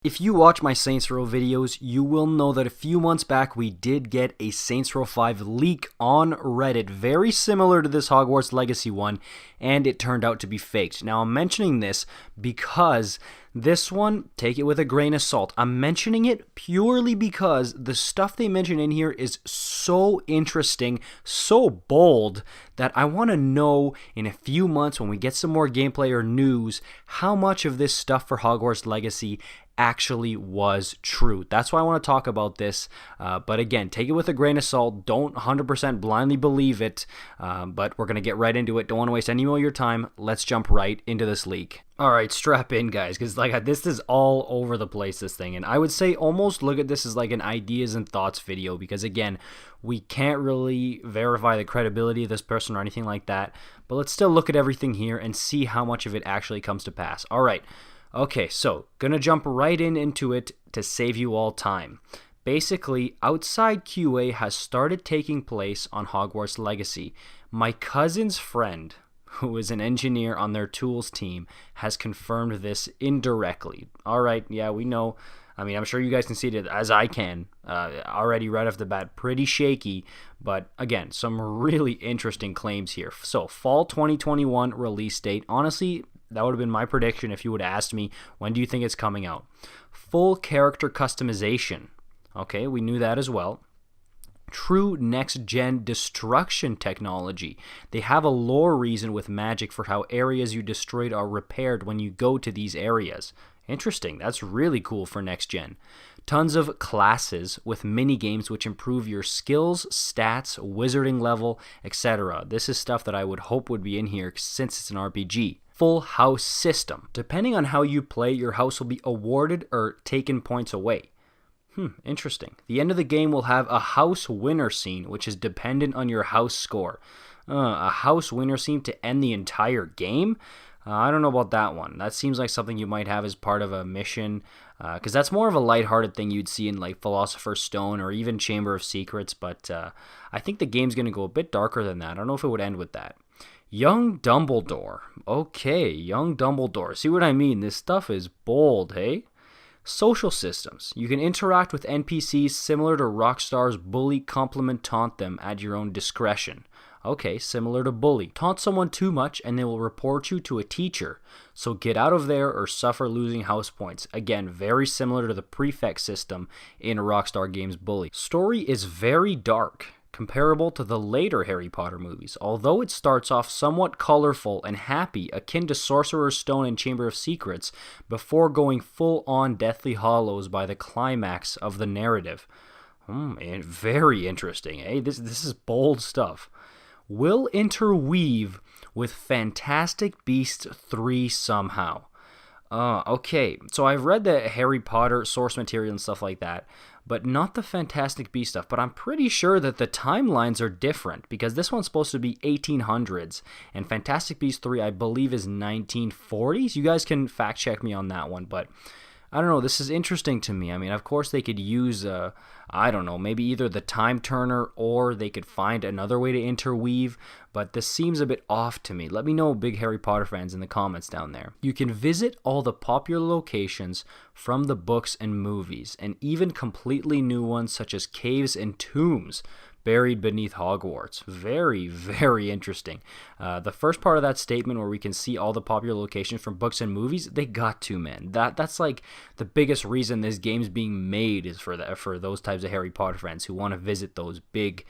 If you watch my Saints Row videos, you will know that a few months back we did get a Saints Row 5 leak on Reddit, very similar to this Hogwarts Legacy one, and it turned out to be faked. Now I'm mentioning this because this one, take it with a grain of salt. I'm mentioning it purely because the stuff they mention in here is so interesting, so bold, that I want to know in a few months when we get some more gameplay or news, how much of this stuff for Hogwarts Legacy actually was true. That's why I want to talk about this. But again, take it with a grain of salt. Don't 100% blindly believe it. But we're going to get right into it. Don't want to waste any more of your time. Let's jump right into this leak. All right, strap in, guys, because this is all over the place, this thing. And I would say almost look at this as like an ideas and thoughts video, because again, we can't really verify the credibility of this person or anything like that. But let's still look at everything here and see how much of it actually comes to pass. All right. Okay, so gonna jump right into it to save you all time. Basically, outside QA has started taking place on Hogwarts Legacy. My cousin's friend, who is an engineer on their tools team, has confirmed this indirectly. All right, yeah, we know. I mean, I'm sure you guys can see it as I can already right off the bat. Pretty shaky, but again, some really interesting claims here. So, fall 2021 release date. Honestly, that would have been my prediction if you would have asked me, when do you think it's coming out? Full character customization. Okay, we knew that as well. True next-gen destruction technology. They have a lore reason with magic for how areas you destroyed are repaired when you go to these areas. Interesting. That's really cool for next-gen. Tons of classes with mini-games which improve your skills, stats, wizarding level, etc. This is stuff that I would hope would be in here since it's an RPG. Full house system. Depending on how you play, your house will be awarded or taken points away. Interesting. The end of the game will have a house winner scene, which is dependent on your house score. A house winner scene to end the entire game? I don't know about that one. That seems like something you might have as part of a mission, because that's more of a lighthearted thing you'd see in like Philosopher's Stone or even Chamber of Secrets, but I think the game's going to go a bit darker than that. I don't know if it would end with that. Young Dumbledore. Okay, Young Dumbledore. See what I mean? This stuff is bold, hey? Social systems. You can interact with NPCs similar to Rockstar's Bully, compliment, taunt them at your own discretion. Okay, similar to Bully. Taunt someone too much and they will report you to a teacher. So get out of there or suffer losing house points. Again, very similar to the prefect system in Rockstar Games' Bully. Story is very dark, comparable to the later Harry Potter movies, although it starts off somewhat colorful and happy, akin to Sorcerer's Stone and Chamber of Secrets, before going full-on Deathly Hallows by the climax of the narrative. And very interesting, eh? This is bold stuff. Will interweave with Fantastic Beasts 3 somehow. Okay, so I've read the Harry Potter source material and stuff like that, but not the Fantastic Beasts stuff. But I'm pretty sure that the timelines are different, because this one's supposed to be 1800s, and Fantastic Beasts 3, I believe, is 1940s. You guys can fact check me on that one, but I don't know, this is interesting to me. I mean, of course they could use, I don't know, maybe either the Time Turner or they could find another way to interweave, but this seems a bit off to me. Let me know, big Harry Potter fans, in the comments down there. You can visit all the popular locations from the books and movies, and even completely new ones such as caves and tombs buried beneath Hogwarts. Very, very interesting. The first part of that statement where we can see all the popular locations from books and movies, they got to, man. That's like the biggest reason this game's being made is for those types of Harry Potter fans who want to visit those big,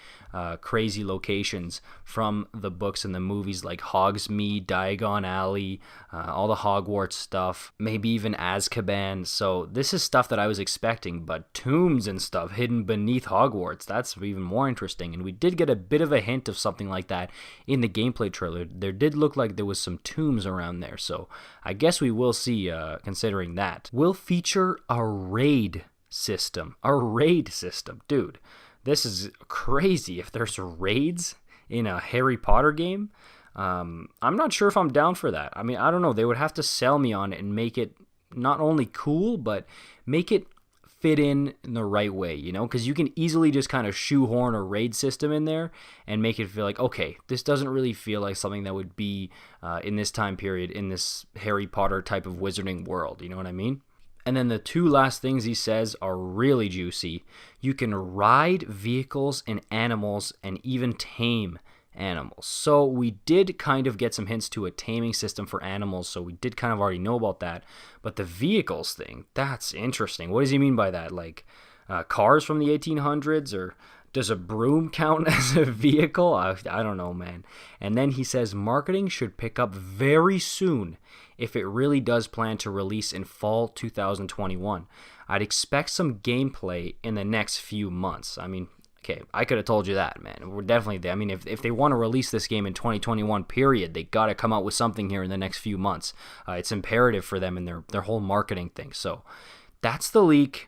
crazy locations from the books and the movies, like Hogsmeade, Diagon Alley, all the Hogwarts stuff, maybe even Azkaban. So this is stuff that I was expecting, but tombs and stuff hidden beneath Hogwarts, that's even more interesting. And we did get a bit of a hint of something like that in the gameplay trailer. There did look like there was some tombs around there, so I guess we will see, considering that. Will feature a raid system. A raid system. Dude, this is crazy. If there's raids in a Harry Potter game, I'm not sure if I'm down for that. I mean, I don't know. They would have to sell me on it and make it not only cool, but make it fit in the right way, you know, because you can easily just kind of shoehorn a raid system in there and make it feel like, okay, this doesn't really feel like something that would be in this time period in this Harry Potter type of wizarding world, you know what I mean? And then the two last things he says are really juicy. You can ride vehicles and animals and even tame animals. So we did kind of get some hints to a taming system for animals, so we did kind of already know about that. But the vehicles thing, that's interesting. What does he mean by that? Like cars from the 1800s, or does a broom count as a vehicle? I don't know, man. And then he says marketing should pick up very soon if it really does plan to release in fall 2021. I'd expect some gameplay in the next few months. I mean, okay, I could have told you that, man. We're definitely there. I mean, if they want to release this game in 2021, period, they got to come out with something here in the next few months. It's imperative for them in their whole marketing thing. So that's the leak.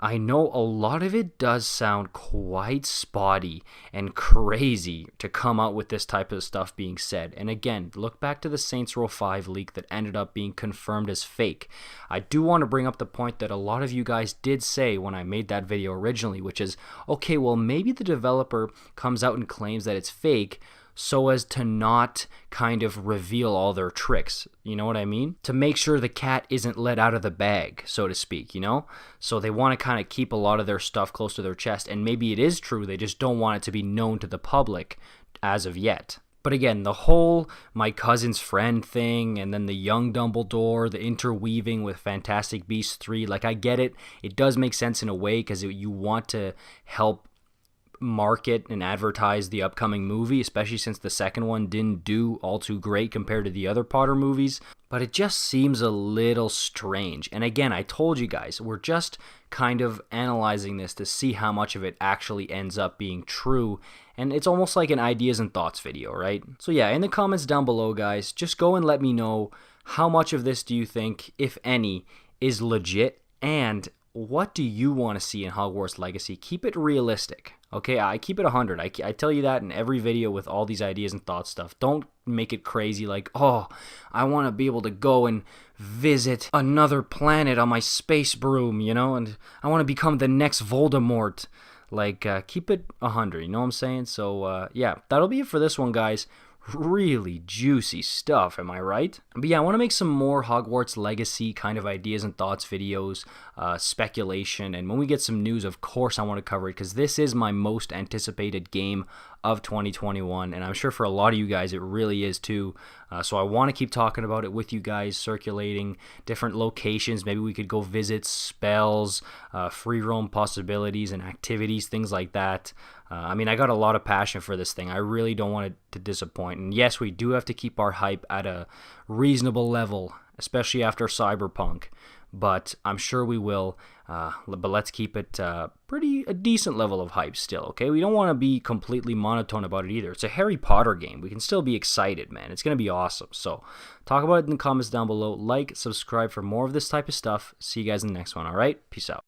I know a lot of it does sound quite spotty and crazy to come out with this type of stuff being said. And again, look back to the Saints Row 5 leak that ended up being confirmed as fake. I do want to bring up the point that a lot of you guys did say when I made that video originally, which is, okay, well, maybe the developer comes out and claims that it's fake so as to not kind of reveal all their tricks, you know what I mean? To make sure the cat isn't let out of the bag, so to speak, you know? So they want to kind of keep a lot of their stuff close to their chest, and maybe it is true, they just don't want it to be known to the public as of yet. But again, the whole my cousin's friend thing, and then the young Dumbledore, the interweaving with Fantastic Beasts 3, like I get it. It does make sense in a way because you want to help market and advertise the upcoming movie, especially since the second one didn't do all too great compared to the other Potter movies. But it just seems a little strange. And again, I told you guys, we're just kind of analyzing this to see how much of it actually ends up being true. And it's almost like an ideas and thoughts video, right? So yeah, in the comments down below, guys, just go and let me know how much of this do you think, if any, is legit, and what do you want to see in Hogwarts Legacy? Keep it realistic. Okay, I keep it 100. I tell you that in every video with all these ideas and thoughts stuff. Don't make it crazy like, oh, I want to be able to go and visit another planet on my space broom, you know, and I want to become the next Voldemort. Like, keep it 100, you know what I'm saying? So, yeah, that'll be it for this one, guys. Really juicy stuff, am I right? But yeah, I want to make some more Hogwarts Legacy kind of ideas and thoughts videos, speculation, and when we get some news, of course I want to cover it, because this is my most anticipated game of 2021, and I'm sure for a lot of you guys it really is too. So I want to keep talking about it with you guys, circulating different locations. Maybe we could go visit, spells, free roam possibilities and activities, things like that. I mean, I got a lot of passion for this thing. I really don't want it to disappoint. And yes, we do have to keep our hype at a reasonable level, especially after Cyberpunk. But I'm sure we will. But let's keep it a decent level of hype still, okay? We don't want to be completely monotone about it either. It's a Harry Potter game. We can still be excited, man. It's going to be awesome. So talk about it in the comments down below. Like, subscribe for more of this type of stuff. See you guys in the next one, all right? Peace out.